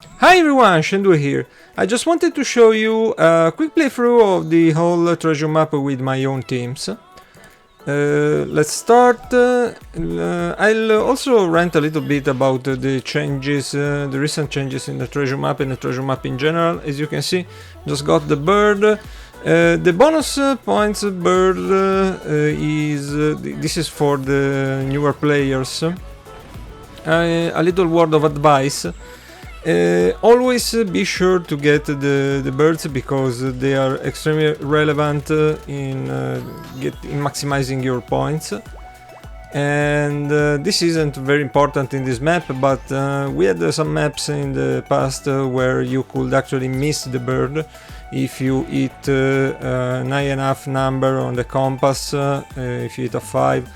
Hi everyone, Shendu here. I just wanted to show you a quick playthrough of the whole treasure map with my own teams. Let's start. I'll also rant a little bit about the changes, the recent changes in the treasure map and the treasure map in general. As you can see, just got the bird. The bonus points bird this is for the newer players. A little word of advice. Always be sure to get the birds because they are extremely relevant in maximizing your points. And this isn't very important in this map, but we had some maps in the past where you could actually miss the bird if you hit a 9.5 number on the compass, if you hit a 5.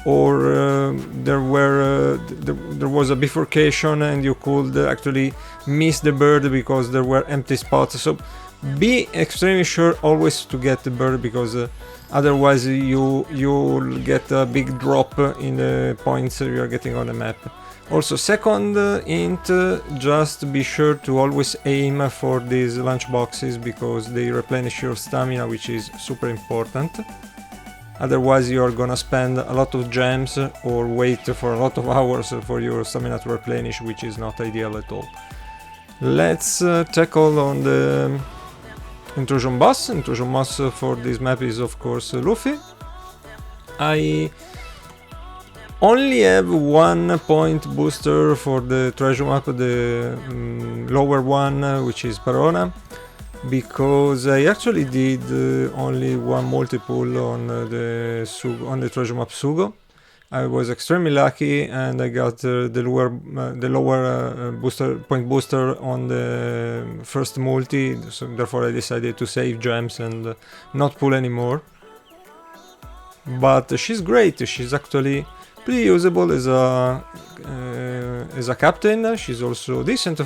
Or there was a bifurcation and you could actually miss the bird because there were empty spots. So be extremely sure always to get the bird because otherwise you'll get a big drop in the points you are getting on the map. Also, second hint, just be sure to always aim for these lunch boxes because they replenish your stamina, which is super important. Otherwise you're gonna spend a lot of gems or wait for a lot of hours for your stamina to replenish, which is not ideal at all. Let's tackle on the Intrusion boss. Intrusion boss for this map is of course Luffy. I only have 1 point booster for the treasure map, the lower one, which is Parona, because I actually did only one multiple on the treasure map Sugo. I was extremely lucky and I got the lower point booster on the first multi, so therefore I decided to save gems and not pull anymore. But she's great. She's actually pretty usable as a captain. She's also decent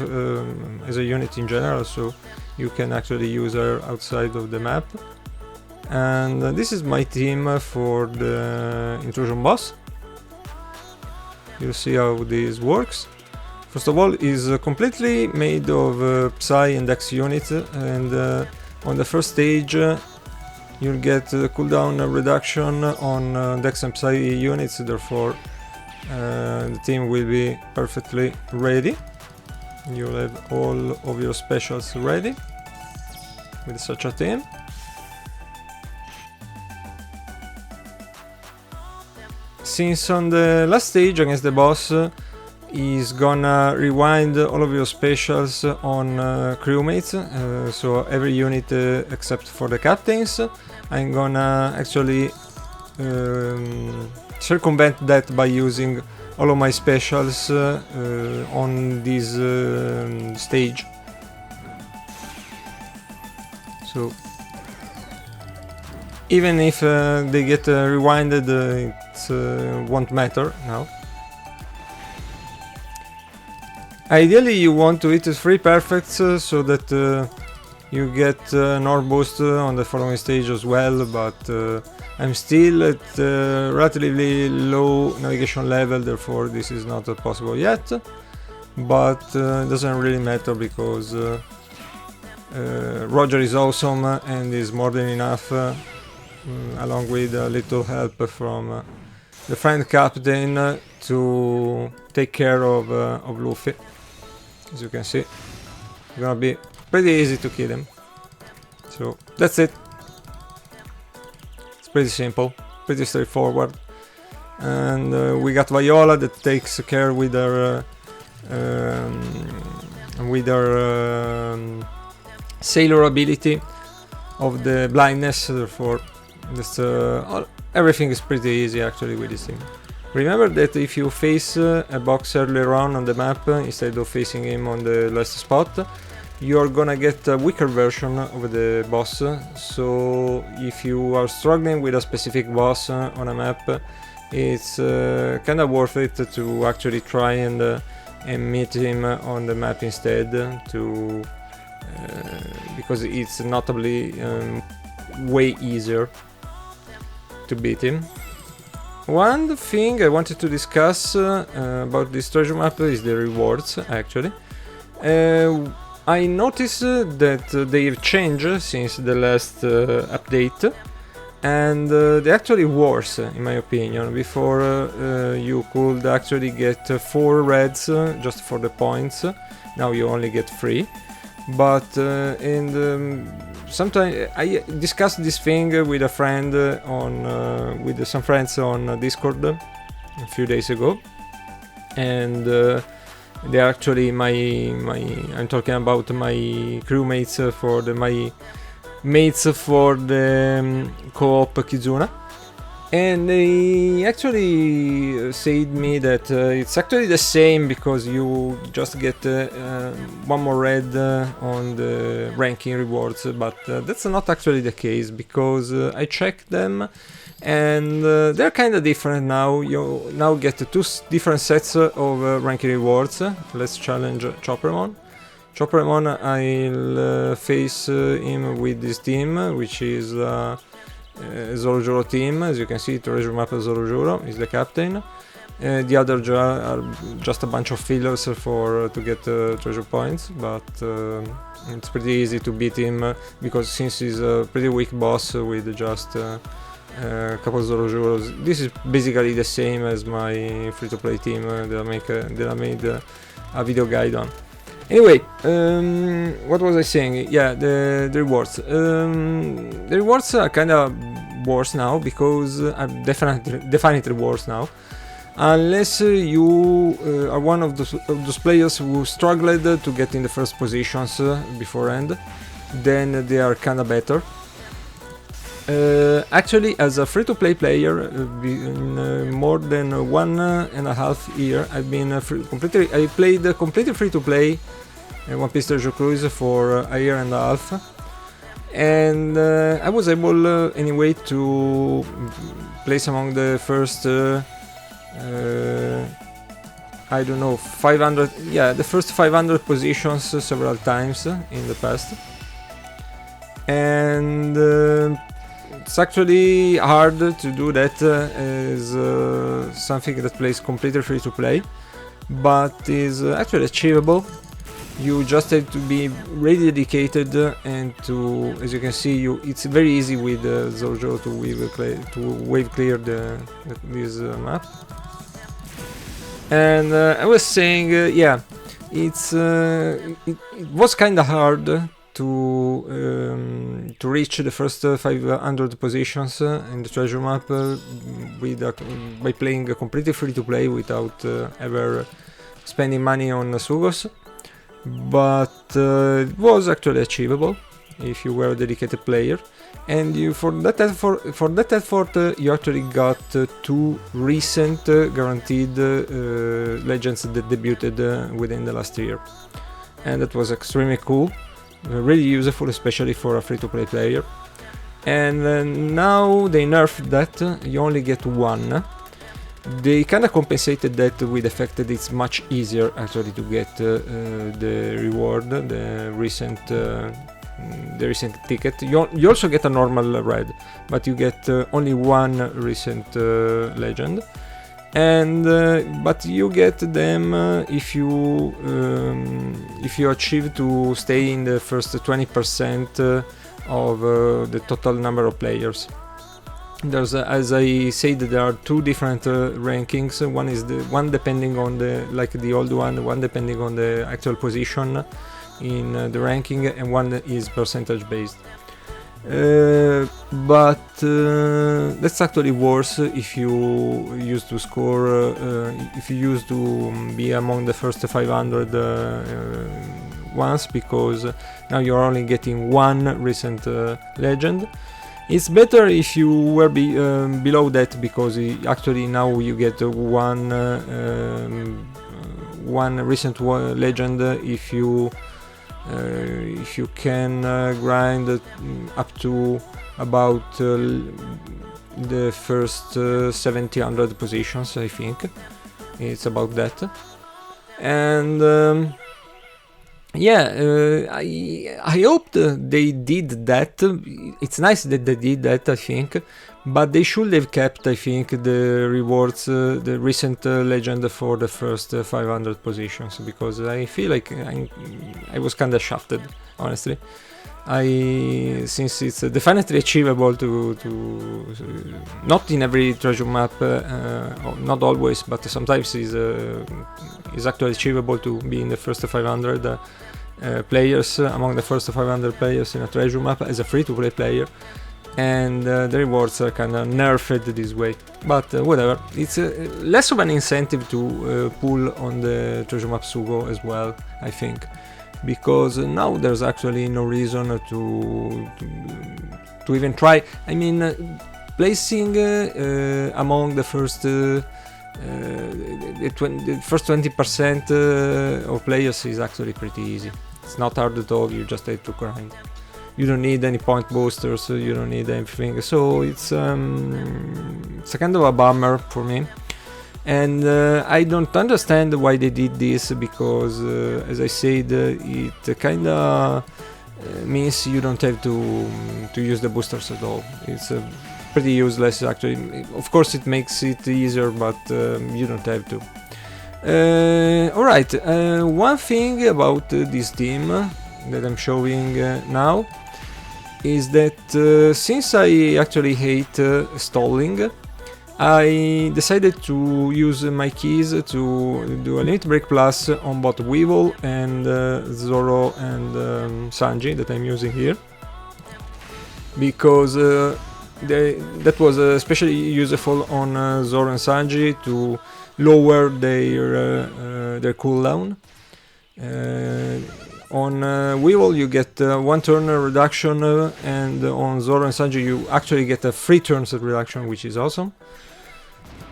as a unit in general, so you can actually use her outside of the map. And this is my team for the Intrusion boss. You'll see how this works. First of all, is completely made of Psy and Dex units, and on the first stage you'll get cooldown reduction on Dex and Psy units, therefore the team will be perfectly ready. You'll have all of your specials ready with such a team. Since on the last stage against the boss is gonna rewind all of your specials on crewmates, so every unit except for the captains, I'm gonna actually circumvent that by using all of my specials on this stage. So even if they get rewinded, it won't matter now. Ideally you want to hit 3 perfects so that you get an ore boost on the following stage as well, but I'm still at relatively low navigation level, therefore this is not possible yet. But it doesn't really matter because Roger is awesome and is more than enough, along with a little help from the friend captain to take care of Luffy. As you can see, it's gonna be pretty easy to kill him. So that's it. It's pretty simple, pretty straightforward. And we got Viola that takes care with her sailor ability of the blindness, therefore everything is pretty easy actually with this thing. Remember that if you face a box earlier on the map instead of facing him on the last spot, you're gonna get a weaker version of the boss. So if you are struggling with a specific boss on a map, it's kinda worth it to actually try and meet him on the map instead, because it's notably way easier to beat him. One thing I wanted to discuss about this treasure map is the rewards, actually. I noticed that they've changed since the last update, and they actually worse, in my opinion. Before you could actually get 4 reds just for the points. Now you only get 3. But sometimes I discussed this thing with a friend with some friends on Discord a few days ago, and they're actually I'm talking about my crewmates my mates for the co-op Kizuna, and they actually said me that it's actually the same, because you just get 1 more red on the ranking rewards, but that's not actually the case, because I checked them, and they're kind of different now. You now get 2 different sets of ranking rewards. Let's challenge Chopperemon. Chopperemon, I'll face him with this team, which is Zorojuro team. As you can see, treasure map of Zorojuro is the captain. The others are just a bunch of fillers to get treasure points, but it's pretty easy to beat him, because since he's a pretty weak boss with just a couple of Zorojuros. This is basically the same as my free-to-play team that I made a video guide on. Anyway, what was I saying? Yeah, the rewards. The rewards are kind of worse now, because definitely worse now. Unless you are one of those players who struggled to get in the first positions beforehand, then they are kind of better. Actually, as a free-to-play player, in more than 1.5 years, I've been I played completely free-to-play One Piece Treasure Cruise for a year and a half, and I was able anyway to place among the first I don't know, 500, yeah, the first 500 positions several times in the past, and it's actually hard to do that as something that plays completely free to play, but is actually achievable. You just have to be really dedicated, and to, as you can see, it's very easy with Zorojuro to wave clear this map. And I was saying, yeah, it was kind of hard to reach the first 500 positions in the treasure map by playing completely free to play without ever spending money on sugos. But it was actually achievable if you were a dedicated player, and for that effort you actually got 2 recent guaranteed legends that debuted within the last year, and that was extremely cool, really useful, especially for a free-to-play player. And now they nerfed that, you only get 1. They kind of compensated that with the fact that it's much easier actually to get the reward, the recent ticket. You also get a normal red, but you get only 1 recent legend, and but you get them if you achieve to stay in the first 20% of the total number of players. There's, as I said, there are 2 different rankings. One is one depending on the old one depending on the actual position in the ranking, and one is percentage based. But that's actually worse if you used to score, if you used to be among the first 500 once, because now you're only getting 1 recent legend. It's better if you were below that, because actually now you get one recent legend if you can grind up to about the first 700 positions. I think it's about that, and yeah, I hope they did that. It's nice that they did that, I think, but they should have kept, I think, the rewards, the recent legend for the first 500 positions, because I feel like I was kind of shafted, honestly. Since it's definitely achievable to not in every treasure map, not always, but sometimes is actually achievable to be in the first 500 players, among the first 500 players in a treasure map as a free-to-play player, and the rewards are kind of nerfed this way. But whatever, it's less of an incentive to pull on the treasure map Sugo as well, I think, because now there's actually no reason to even try. I mean, placing among the first the first 20% of players is actually pretty easy. It's not hard at all. You just have to grind. You don't need any point boosters. You don't need anything. So it's a kind of a bummer for me. And I don't understand why they did this, because as I said, it kind of means you don't have to use the boosters at all. It's pretty useless actually. Of course it makes it easier, but you don't have to. Alright, one thing about this team that I'm showing now is that since I actually hate stalling, I decided to use my keys to do a limit break plus on both Weevil and Zoro and Sanji that I'm using here, because that was especially useful on Zoro and Sanji to lower their cooldown. On Weevil you get 1 turn reduction, and on Zoro and Sanji you actually get a 3 turns reduction, which is awesome.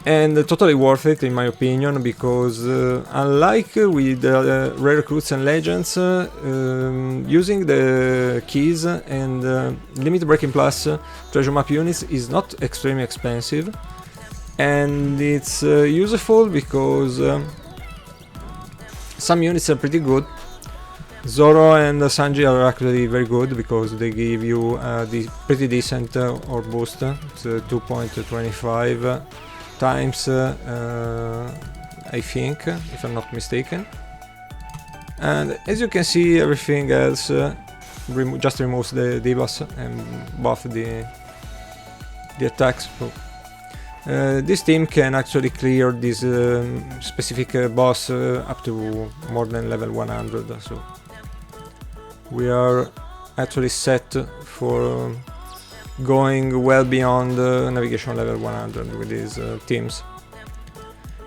And totally worth it in my opinion, because unlike with rare recruits and legends, using the keys and limit breaking plus treasure map units is not extremely expensive, and it's useful because some units are pretty good. Zoro and Sanji are actually very good because they give you pretty decent or boost. It's 2.25 times, I think, if I'm not mistaken. And as you can see, everything else just removes the debuffs and buff the attacks. So, this team can actually clear this specific boss up to more than level 100, so we are actually set for going well beyond navigation level 100 with these teams,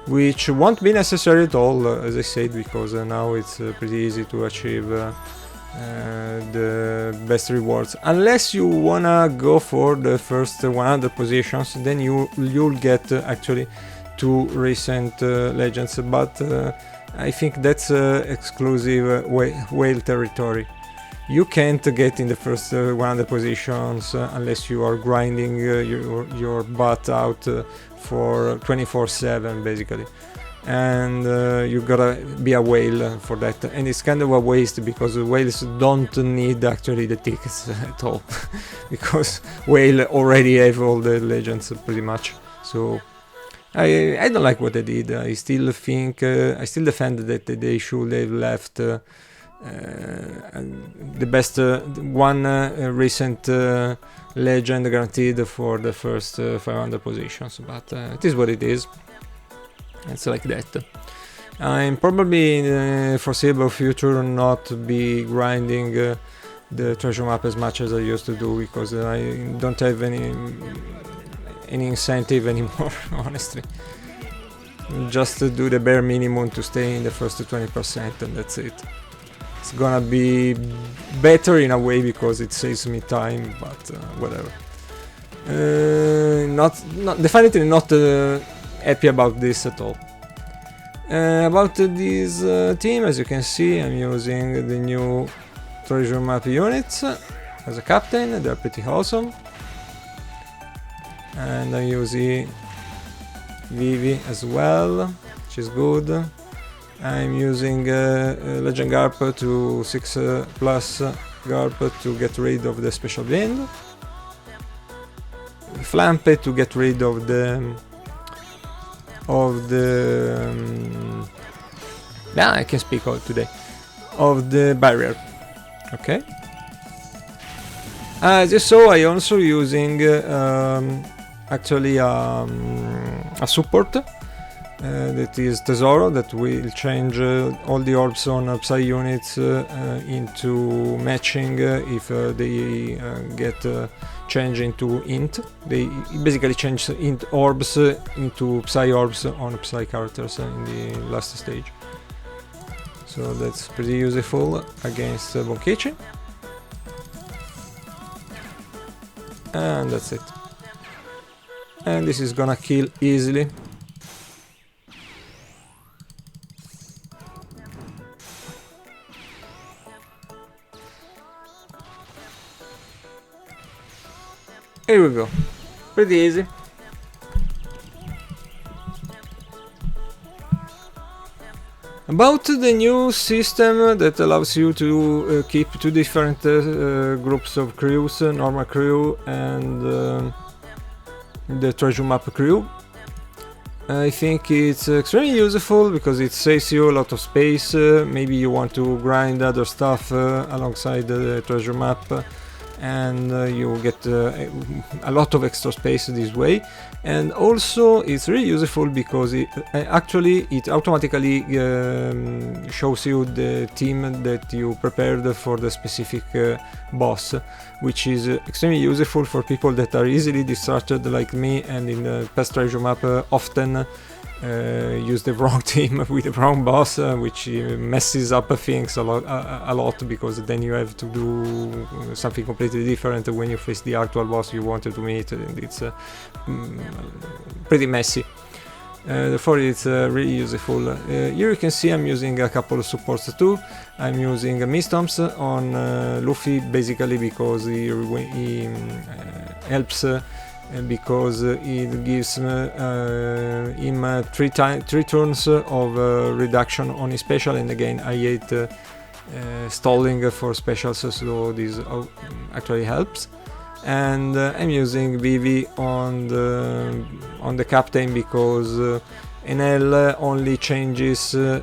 which won't be necessary at all, as I said, because now it's pretty easy to achieve the best rewards. Unless you wanna go for the first 100 positions, then you'll get actually 2 recent legends, but I think that's exclusive whale territory. You can't get in the first 100 positions unless you are grinding your butt out for 24/7 basically, and you gotta be a whale for that, and it's kind of a waste because whales don't need actually the tickets at all because whale already have all the legends pretty much. So I don't like what they did. I still think I still defend that they should have left the best one recent legend guaranteed for the first 500 positions, but it is what it is. It's like that. I'm probably in the foreseeable future not be grinding the treasure map as much as I used to do, because I don't have any incentive anymore, honestly. Just to do the bare minimum to stay in the first 20%, and that's it. It's gonna be better in a way because it saves me time, but whatever. Definitely not happy about this at all. About this team, as you can see, I'm using the new treasure map units as a captain. They're pretty awesome, and I'm using Vivi as well, which is good. I'm using Legend Garp to 6 plus Garp to get rid of the special wind. Flampe to get rid of the yeah, I can speak all today, of the barrier. Okay. As you saw, I also using actually a support that is Tesoro, that will change all the orbs on Psy units into matching if they get changed into int. They basically change int orbs into Psy orbs on Psy characters in the last stage. So that's pretty useful against Bonekichi. And that's it. And this is gonna kill easily. Here we go. Pretty easy. About the new system that allows you to keep two different groups of crews, normal crew and the treasure map crew. I think it's extremely useful because it saves you a lot of space. Maybe you want to grind other stuff alongside the treasure map, and you get a lot of extra space this way. And also it's really useful because it automatically shows you the team that you prepared for the specific boss, which is extremely useful for people that are easily distracted like me, and in the past treasure map often use the wrong team with the wrong boss, which messes up things a lot, because then you have to do something completely different when you face the actual boss you wanted to meet, and it's pretty messy. Therefore it's really useful. Here you can see I'm using a couple of supports too. I'm using Mistoms on Luffy, basically because he helps because it gives him 3 turns of reduction on his special, and again I hate stalling for specials, so this actually helps. And I'm using Vivi on the captain because NL only changes the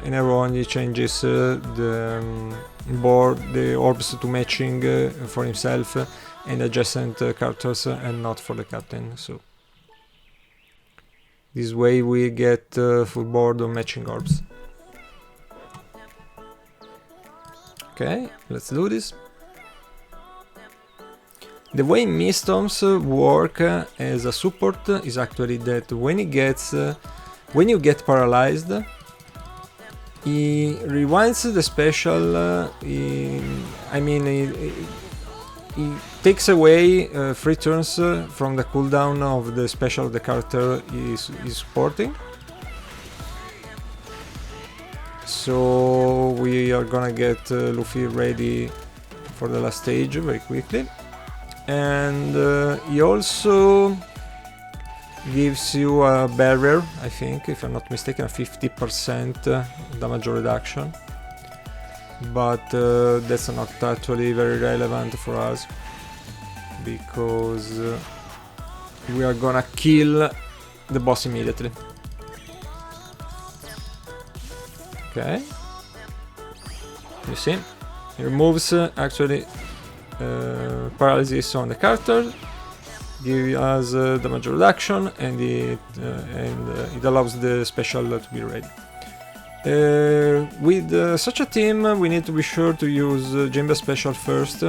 board, the orbs to matching for himself and adjacent characters, and not for the captain. So this way we get full board of matching orbs. Okay, let's do this. The way Mistoms work as a support is actually that when you get paralyzed, he rewinds the special. He takes away 3 turns from the cooldown of the special the character is supporting. So we are gonna get Luffy ready for the last stage very quickly. And he also gives you a barrier, I think, if I'm not mistaken, a 50% damage reduction. But that's not actually very relevant for us, because we are gonna kill the boss immediately. Okay, you see, he removes actually paralysis on the character, gives us damage reduction, and it allows the special to be ready. With such a team we need to be sure to use Jinbe special first,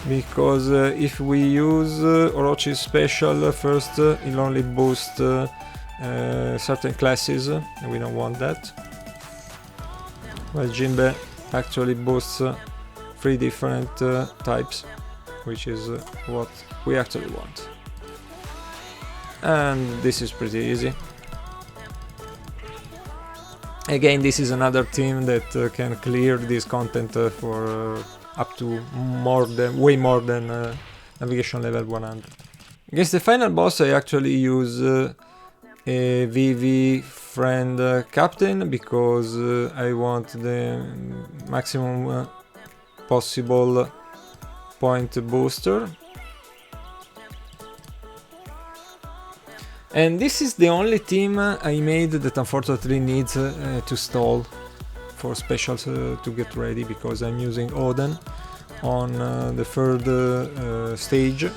because if we use Orochi's special first, it'll only boost certain classes, and we don't want that. While Jinbe actually boosts 3 different types, which is what we actually want. And this is pretty easy. Again, this is another team that can clear this content for up to way more than navigation level 100. Against the final boss I actually use a VV friend captain because I want the maximum possible point booster. And this is the only team I made that unfortunately needs to stall for specials to get ready, because I'm using Oden on the third stage,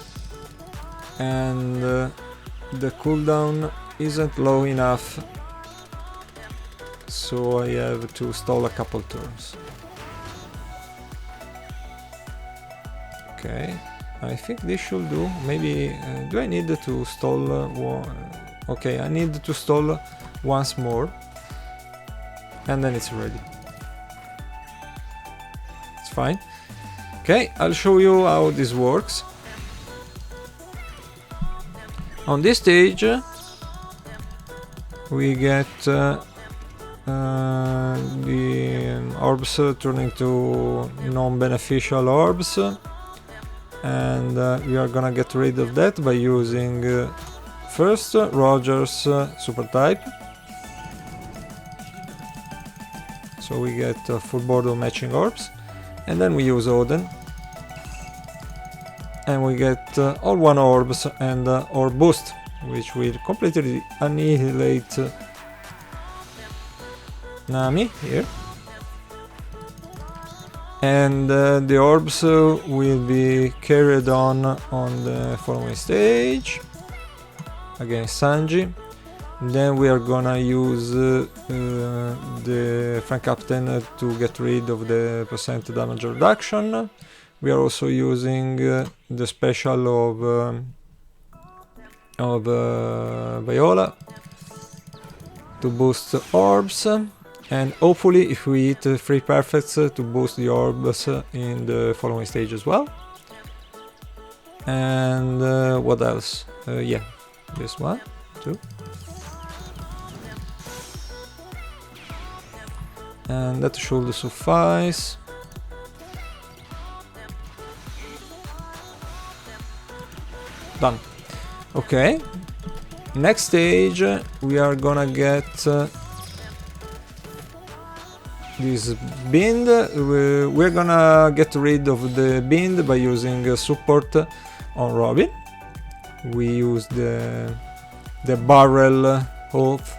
and the cooldown isn't low enough, so I have to stall a couple turns. Okay, I think this should do. Maybe, do I need to stall okay, I need to stall once more, and then it's ready. It's fine. Okay, I'll show you how this works. On this stage, we get the orbs turning to non-beneficial orbs, and we are gonna get rid of that by using first Roger's super type. So we get a full board of matching orbs, and then we use Oden, and we get all one orbs and orb boost, which will completely annihilate Nami here. And the orbs will be carried on the following stage against Sanji. Then we are gonna use the Frank Captain to get rid of the percent damage reduction. We are also using the special of Viola to boost orbs. And hopefully, if we hit 3 perfects, to boost the orbs in the following stage as well. And what else? Yeah, this one, 2. And that should suffice. Done. Okay. Next stage, we are gonna get this bind. We're gonna get rid of the bind by using support on Robin. We use the barrel oath.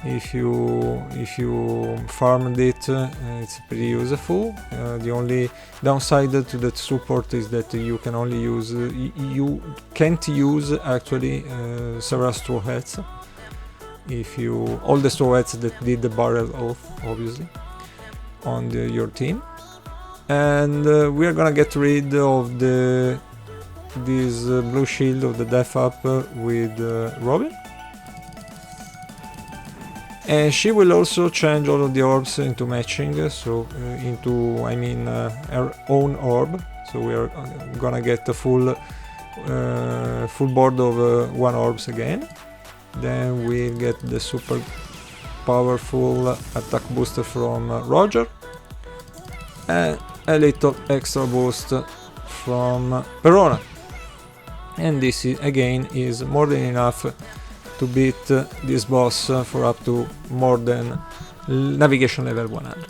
If you farmed it, it's pretty useful. The only downside to that support is that you can only use you can't use actually several straw hats. If you all the straw hats that did the barrel oath, obviously, on your team. And we are gonna get rid of this blue shield of the death up with Robin. And she will also change all of the orbs into matching, so her own orb. So we are gonna get a full board of 1 orbs again. Then we get the super powerful attack booster from Roger, and a little extra boost from Perona. And this again is more than enough to beat this boss for up to more than navigation level 100.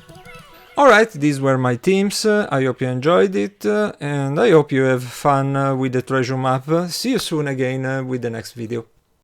Alright, these were my teams. I hope you enjoyed it, and I hope you have fun with the treasure map. See you soon again with the next video.